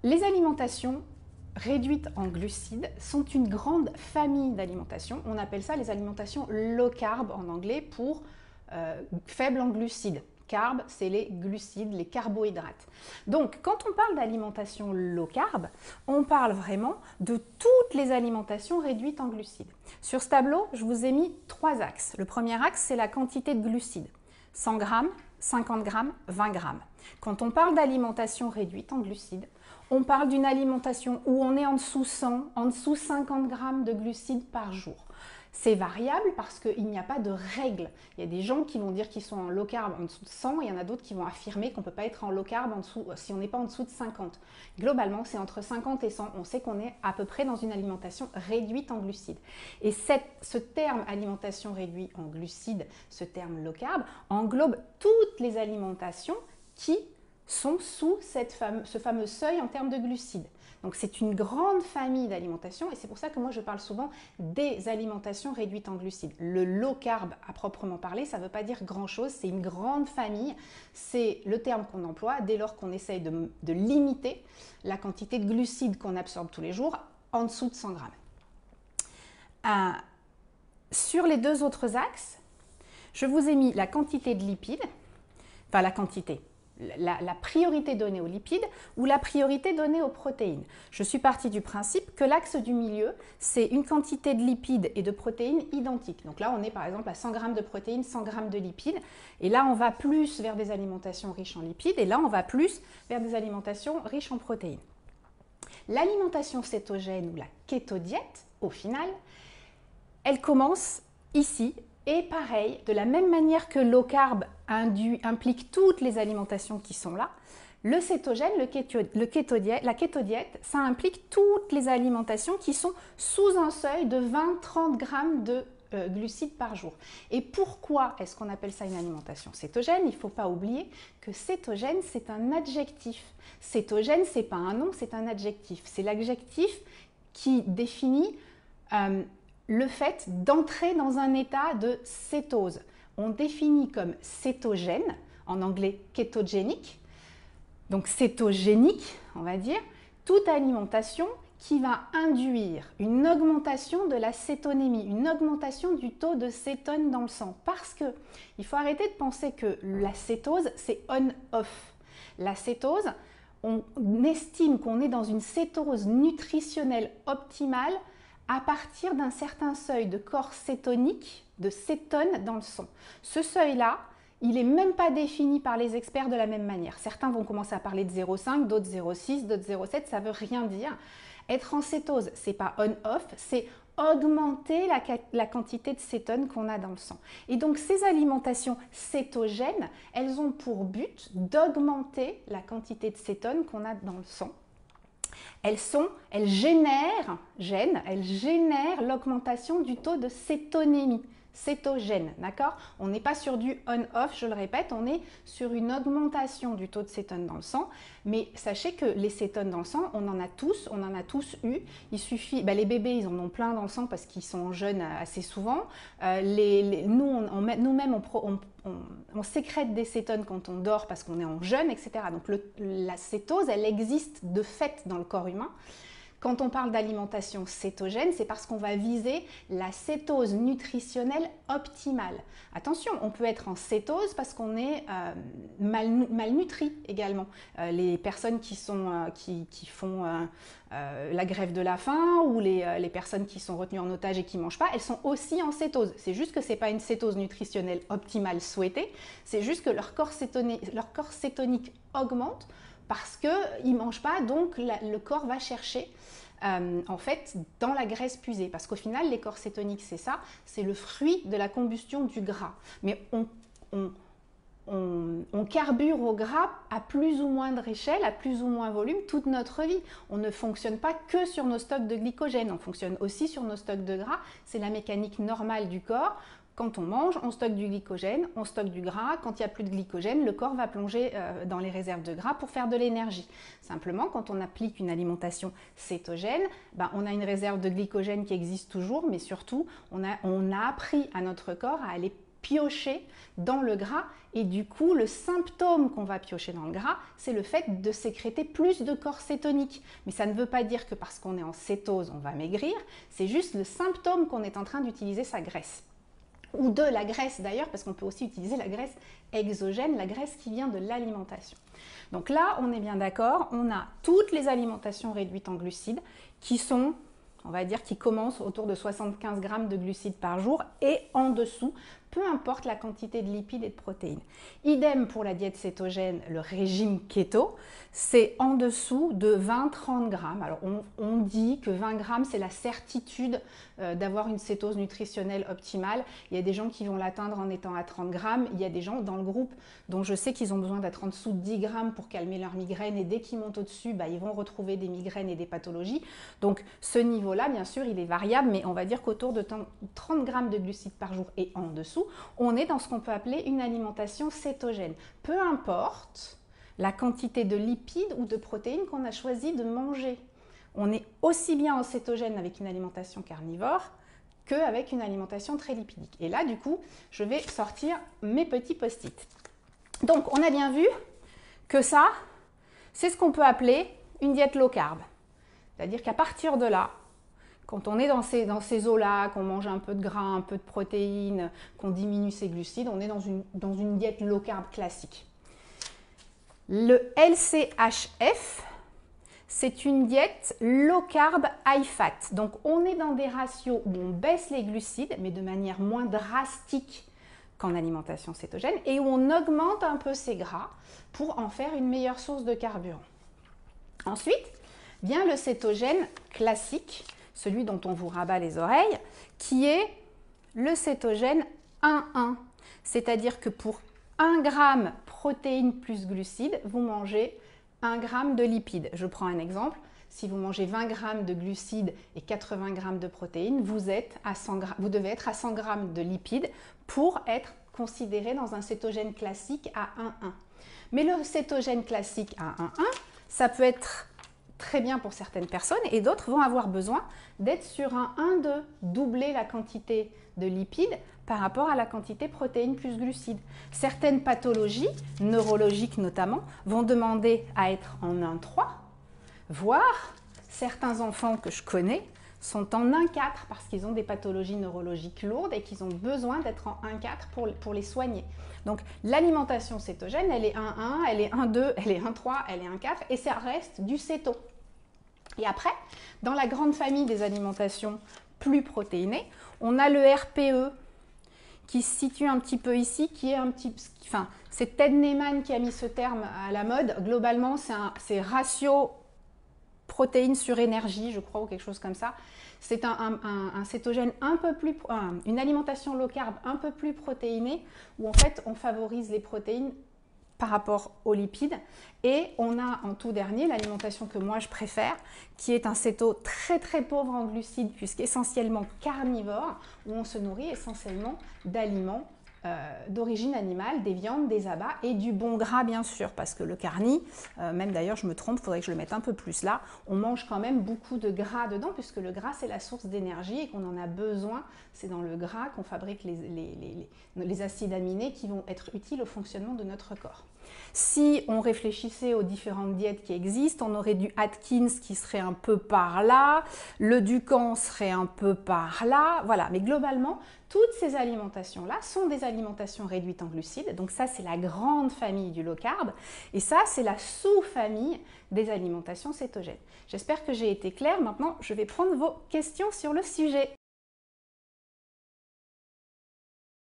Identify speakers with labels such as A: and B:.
A: Les alimentations réduites en glucides sont une grande famille d'alimentations. On appelle ça les alimentations low carb en anglais pour faibles en glucides. Carb, c'est les glucides, les carbohydrates. Donc, quand on parle d'alimentation low carb, on parle vraiment de toutes les alimentations réduites en glucides. Sur ce tableau, je vous ai mis 3 axes. Le premier axe, c'est la quantité de glucides. 100 grammes, 50 grammes, 20 grammes. Quand on parle d'alimentation réduite en glucides, on parle d'une alimentation où on est en dessous 100, en dessous 50 grammes de glucides par jour. C'est variable parce qu'il n'y a pas de règle. Il y a des gens qui vont dire qu'ils sont en low carb en dessous de 100, il y en a d'autres qui vont affirmer qu'on ne peut pas être en low carb en dessous, si on n'est pas en dessous de 50. Globalement, c'est entre 50 et 100. On sait qu'on est à peu près dans une alimentation réduite en glucides. Et ce terme alimentation réduite en glucides, ce terme low carb, englobe toutes les alimentations qui sont sous ce fameux seuil en termes de glucides. Donc c'est une grande famille d'alimentations et c'est pour ça que moi je parle souvent des alimentations réduites en glucides. Le low carb à proprement parler, ça ne veut pas dire grand chose, c'est une grande famille, c'est le terme qu'on emploie dès lors qu'on essaye de limiter la quantité de glucides qu'on absorbe tous les jours en dessous de 100 grammes. Sur les 2 autres axes, je vous ai mis la quantité de lipides, enfin la quantité, la priorité donnée aux lipides ou la priorité donnée aux protéines. Je suis partie du principe que l'axe du milieu, c'est une quantité de lipides et de protéines identiques. Donc là, on est par exemple à 100 grammes de protéines, 100 grammes de lipides. Et là, on va plus vers des alimentations riches en lipides. Et là, on va plus vers des alimentations riches en protéines. L'alimentation cétogène ou la kétodiète, au final, elle commence ici. Et pareil, de la même manière que low carb implique toutes les alimentations qui sont là, le cétogène, la kétodiète, ça implique toutes les alimentations qui sont sous un seuil de 20-30 grammes de glucides par jour. Et pourquoi est-ce qu'on appelle ça une alimentation cétogène? Il ne faut pas oublier que cétogène, c'est un adjectif. Cétogène, ce n'est pas un nom, c'est un adjectif. C'est l'adjectif qui définit le fait d'entrer dans un état de cétose. On définit comme cétogène, en anglais kétogénique, donc cétogénique, on va dire, toute alimentation qui va induire une augmentation de la cétonémie, une augmentation du taux de cétone dans le sang. Parce que il faut arrêter de penser que la cétose, c'est on-off. La cétose, on estime qu'on est dans une cétose nutritionnelle optimale à partir d'un certain seuil de corps cétonique, de cétone dans le sang. Ce seuil-là, il n'est même pas défini par les experts de la même manière. Certains vont commencer à parler de 0,5, d'autres 0,6, d'autres 0,7, ça ne veut rien dire. Être en cétose, ce n'est pas on-off, c'est augmenter la quantité de cétone qu'on a dans le sang. Et donc ces alimentations cétogènes, elles ont pour but d'augmenter la quantité de cétone qu'on a dans le sang. Elles génèrent l'augmentation du taux de cétonémie, cétogène, d'accord? On n'est pas sur du on-off, je le répète, on est sur une augmentation du taux de cétone dans le sang. Mais sachez que les cétones dans le sang, on en a tous eu. Il suffit, les bébés, ils en ont plein dans le sang parce qu'ils sont jeunes assez souvent. Nous-mêmes, on sécrète des cétones quand on dort parce qu'on est en jeûne, etc. Donc la cétose, elle existe de fait dans le corps humain. Quand on parle d'alimentation cétogène, c'est parce qu'on va viser la cétose nutritionnelle optimale. Attention, on peut être en cétose parce qu'on est malnutri également. Les personnes qui font la grève de la faim ou les personnes qui sont retenues en otage et qui ne mangent pas, elles sont aussi en cétose. C'est juste que ce n'est pas une cétose nutritionnelle optimale souhaitée, c'est juste que leur corps cétonique augmente parce qu'ils ne mangent pas, donc le corps va chercher en fait dans la graisse puisée. Parce qu'au final, les corps cétoniques, c'est ça, c'est le fruit de la combustion du gras. Mais on carbure au gras à plus ou moindre échelle, à plus ou moins volume toute notre vie. On ne fonctionne pas que sur nos stocks de glycogène, on fonctionne aussi sur nos stocks de gras. C'est la mécanique normale du corps. Quand on mange, on stocke du glycogène, on stocke du gras. Quand il n'y a plus de glycogène, le corps va plonger dans les réserves de gras pour faire de l'énergie. Simplement, quand on applique une alimentation cétogène, on a une réserve de glycogène qui existe toujours, mais surtout, on a appris à notre corps à aller piocher dans le gras et du coup le symptôme qu'on va piocher dans le gras, c'est le fait de sécréter plus de corps cétonique. Mais ça ne veut pas dire que parce qu'on est en cétose on va maigrir, c'est juste le symptôme qu'on est en train d'utiliser sa graisse. Ou de la graisse d'ailleurs, parce qu'on peut aussi utiliser la graisse exogène, la graisse qui vient de l'alimentation. Donc là, on est bien d'accord, on a toutes les alimentations réduites en glucides qui sont, on va dire, qui commencent autour de 75 grammes de glucides par jour et en dessous, peu importe la quantité de lipides et de protéines. Idem pour la diète cétogène, le régime keto, c'est en dessous de 20-30 grammes. Alors on dit que 20 grammes, c'est la certitude d'avoir une cétose nutritionnelle optimale. Il y a des gens qui vont l'atteindre en étant à 30 grammes. Il y a des gens dans le groupe dont je sais qu'ils ont besoin d'être en dessous de 10 grammes pour calmer leur migraine et dès qu'ils montent au-dessus, ils vont retrouver des migraines et des pathologies. Donc ce niveau-là, bien sûr, il est variable, mais on va dire qu'autour de 30 grammes de glucides par jour et en dessous, on est dans ce qu'on peut appeler une alimentation cétogène. Peu importe la quantité de lipides ou de protéines qu'on a choisi de manger. On est aussi bien en cétogène avec une alimentation carnivore qu'avec une alimentation très lipidique. Et là, du coup, je vais sortir mes petits post-it. Donc, on a bien vu que ça, c'est ce qu'on peut appeler une diète low carb. C'est-à-dire qu'à partir de là, quand on est dans ces eaux-là, qu'on mange un peu de gras, un peu de protéines, qu'on diminue ses glucides, on est dans une diète low carb classique. Le LCHF, c'est une diète low carb high fat. Donc on est dans des ratios où on baisse les glucides, mais de manière moins drastique qu'en alimentation cétogène, et où on augmente un peu ses gras pour en faire une meilleure source de carburant. Ensuite, vient le cétogène classique, celui dont on vous rabat les oreilles, qui est le cétogène 1-1. C'est-à-dire que pour 1 gramme protéines plus glucides, vous mangez 1 gramme de lipides. Je prends un exemple. Si vous mangez 20 grammes de glucides et 80 grammes de protéines, vous devez être à 100 grammes de lipides pour être considéré dans un cétogène classique à 1-1. Mais le cétogène classique à 1-1, ça peut être très bien pour certaines personnes et d'autres vont avoir besoin d'être sur un 1-2, doubler la quantité de lipides par rapport à la quantité protéines plus glucides. Certaines pathologies, neurologiques notamment, vont demander à être en 1-3, voire certains enfants que je connais sont en 1-4 parce qu'ils ont des pathologies neurologiques lourdes et qu'ils ont besoin d'être en 1-4 pour les soigner. Donc l'alimentation cétogène, elle est 1-1, elle est 1-2, elle est 1-3, elle est 1-4 et ça reste du céto. Et après, dans la grande famille des alimentations plus protéinées, on a le RPE qui se situe un petit peu ici, qui est c'est Ted Naiman qui a mis ce terme à la mode. Globalement, c'est ratio protéines sur énergie, je crois, ou quelque chose comme ça. C'est un cétogène une alimentation low carb un peu plus protéinée, où en fait on favorise les protéines par rapport aux lipides. Et on a en tout dernier l'alimentation que moi je préfère, qui est un céto très très pauvre en glucides, puisqu'essentiellement carnivore, où on se nourrit essentiellement d'aliments d'origine animale, des viandes, des abats et du bon gras bien sûr, parce que le carni, même d'ailleurs je me trompe, il faudrait que je le mette un peu plus là, on mange quand même beaucoup de gras dedans, puisque le gras c'est la source d'énergie et qu'on en a besoin, c'est dans le gras qu'on fabrique les acides aminés qui vont être utiles au fonctionnement de notre corps. Si on réfléchissait aux différentes diètes qui existent, on aurait du Atkins qui serait un peu par là, le Dukan serait un peu par là, voilà. Mais globalement, toutes ces alimentations-là sont des alimentations réduites en glucides. Donc ça, c'est la grande famille du low carb. Et ça, c'est la sous-famille des alimentations cétogènes. J'espère que j'ai été claire. Maintenant, je vais prendre vos questions sur le sujet.